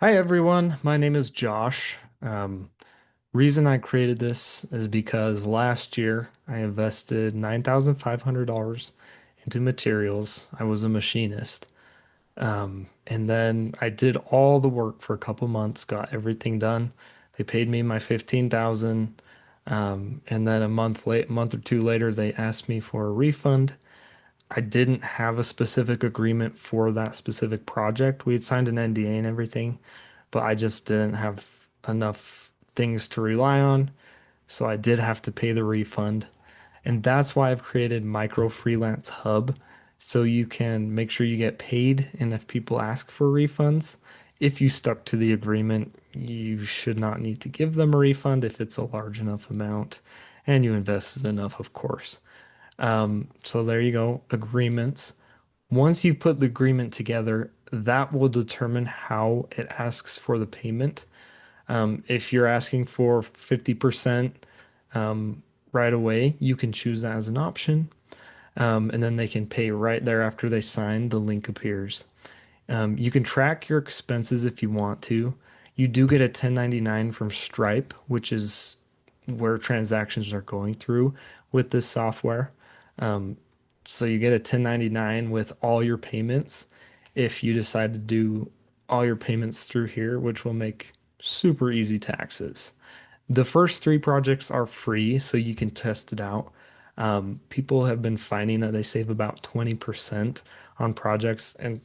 Hi everyone, my name is Josh. Reason I created this is because last year I invested $9,500 into materials. I was a machinist. And then I did all the work for a couple months, got everything done. They paid me my 15,000. And then month or two later, they asked me for a refund. I didn't have a specific agreement for that specific project. We had signed an NDA and everything, but I just didn't have enough things to rely on. So I did have to pay the refund. And that's why I've created Micro Freelance Hub. So you can make sure you get paid. And if people ask for refunds, if you stuck to the agreement, you should not need to give them a refund if it's a large enough amount and you invested enough, of course. So there you go, agreements. Once you put the agreement together, that will determine how it asks for the payment. If you're asking for 50% right away, you can choose that as an option. And then they can pay right there after they sign, the link appears. You can track your expenses if you want to. You do get a 1099 from Stripe, which is where transactions are going through with this software. So you get a 1099 with all your payments if you decide to do all your payments through here, which will make super easy taxes. The first three projects are free, so you can test it out. People have been finding that they save about 20% on projects and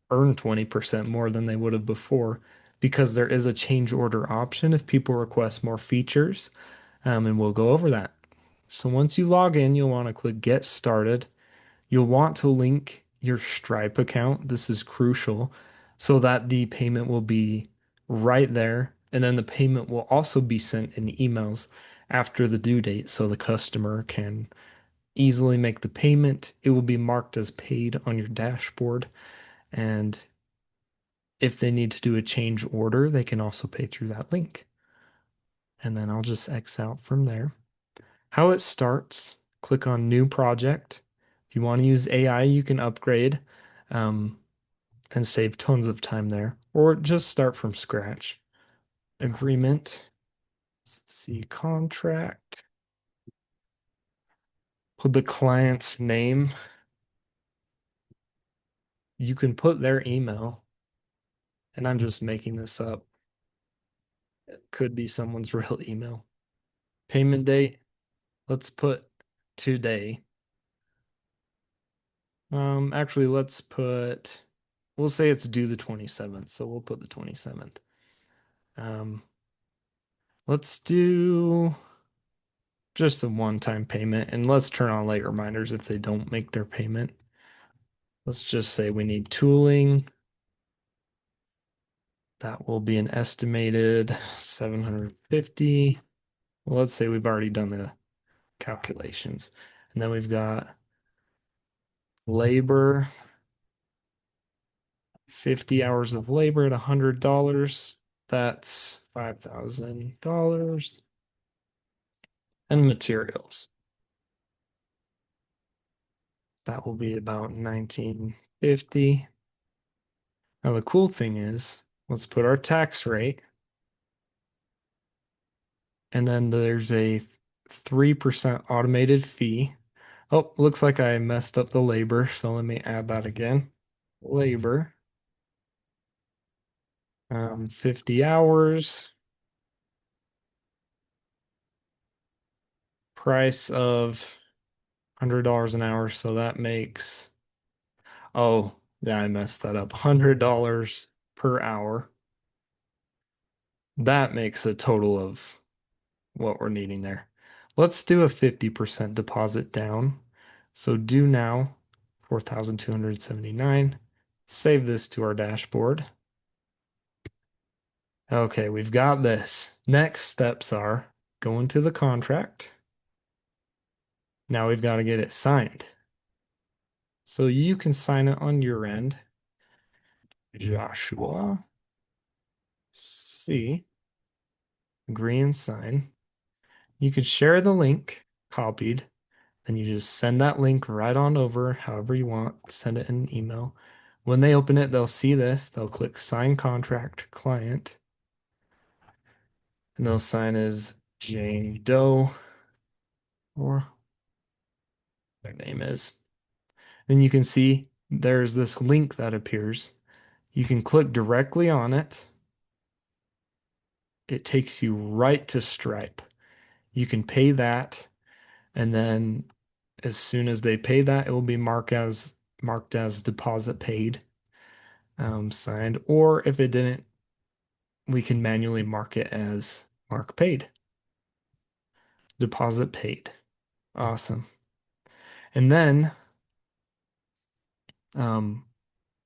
earn 20% more than they would have before because there is a change order option if people request more features, and we'll go over that. So once you log in, you'll want to click Get Started. You'll want to link your Stripe account. This is crucial so that the payment will be right there. And then the payment will also be sent in emails after the due date so the customer can easily make the payment. It will be marked as paid on your dashboard. And if they need to do a change order, they can also pay through that link. And then I'll just X out from there. How it starts, click on New Project. If you want to use AI, you can upgrade um, and save tons of time there, or just start from scratch. Agreement, see contract, put the client's name. You can put their email, and I'm just making this up. It could be someone's real email. Payment date, let's put today. Actually, we'll say it's due the 27th, so we'll put the 27th. Um, let's do just a one-time payment and let's turn on late reminders if they don't make their payment. Let's just say we need tooling. That will be an estimated 750. Well, let's say we've already done the calculations. And then we've got labor, 50 hours of labor at $100. That's $5,000. And materials. That will be about 1950. Now the cool thing is, let's put our tax rate, and then there's a 3% automated fee. Oh, looks like I messed up the labor, so let me add that again. Labor, 50 hours, price of $100 an hour, so that makes, oh, yeah, I messed that up. $100 per hour. That makes a total of what we're needing there. Let's do a 50% deposit down. So do now, 4,279. Save this to our dashboard. Okay, we've got this. Next steps are go into the contract. Now we've got to get it signed. So you can sign it on your end. Joshua C. Agree and sign. You could share the link copied. Then you just send that link right on over however you want. Send it in an email. When they open it, they'll see this. They'll click sign contract client and they'll sign as Jane Doe or their name is. Then you can see there's this link that appears. You can click directly on it. It takes you right to Stripe. You can pay that, and then as soon as they pay that, it will be marked as deposit paid, signed. Or if it didn't, we can manually mark it as mark paid, deposit paid. Awesome. And then um,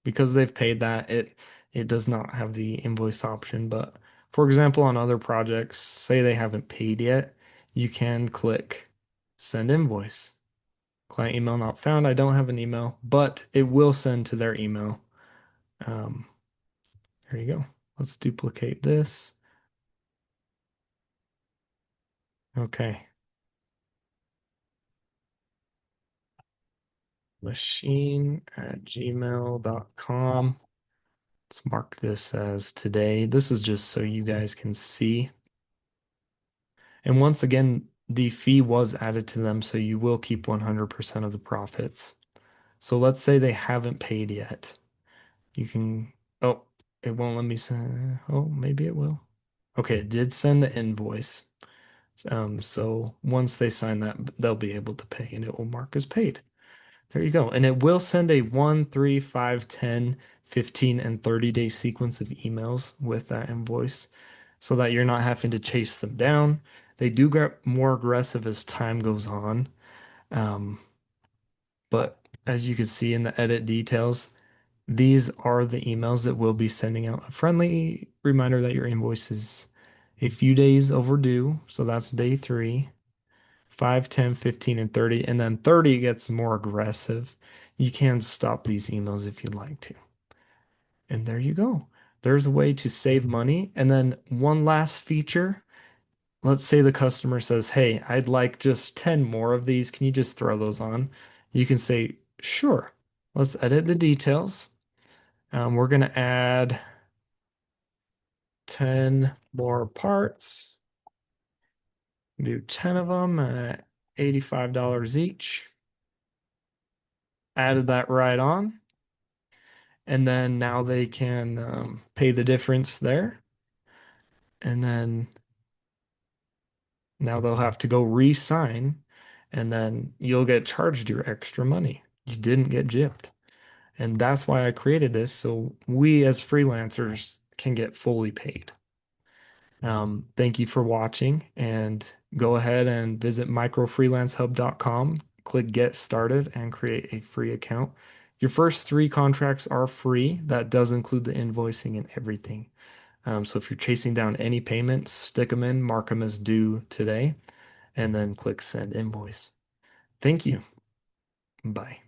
because they've paid that, it does not have the invoice option. But for example, on other projects, say they haven't paid yet, you can click send invoice. Client email not found. I don't have an email, but it will send to their email. Um, there you go. Let's duplicate this. Okay. Machine@gmail.com. Let's mark this as today. This is just so you guys can see. And once again, the fee was added to them, so you will keep 100% of the profits. So let's say they haven't paid yet. You can, oh, it won't let me send, oh, maybe it will. Okay, it did send the invoice. So once they sign that, they'll be able to pay and it will mark as paid. There you go. And it will send a 1, 3, 5, 10, 15, and 30-day sequence of emails with that invoice so that you're not having to chase them down. They do get more aggressive as time goes on. Um, but as you can see in the edit details, these are the emails that will be sending out a friendly reminder that your invoice is a few days overdue. So that's day 3, 5, 10, 15, and 30. And then 30 gets more aggressive. You can stop these emails if you'd like to. And there you go. There's a way to save money. And then one last feature. Let's say the customer says, "Hey, I'd like just 10 more of these. Can you just throw those on?" You can say, "Sure." Let's edit the details. We're going to add 10 more parts. Do 10 of them at $85 each. Added that right on. And then now they can pay the difference there. And then now they'll have to go re-sign, and then you'll get charged your extra money. You didn't get gypped. And that's why I created this, so we as freelancers can get fully paid. Thank you for watching, and go ahead and visit microfreelancehub.com, click Get Started, and create a free account. Your first 3 contracts are free. That does include the invoicing and everything. So if you're chasing down any payments, stick them in, mark them as due today, and then click Send Invoice. Thank you. Bye.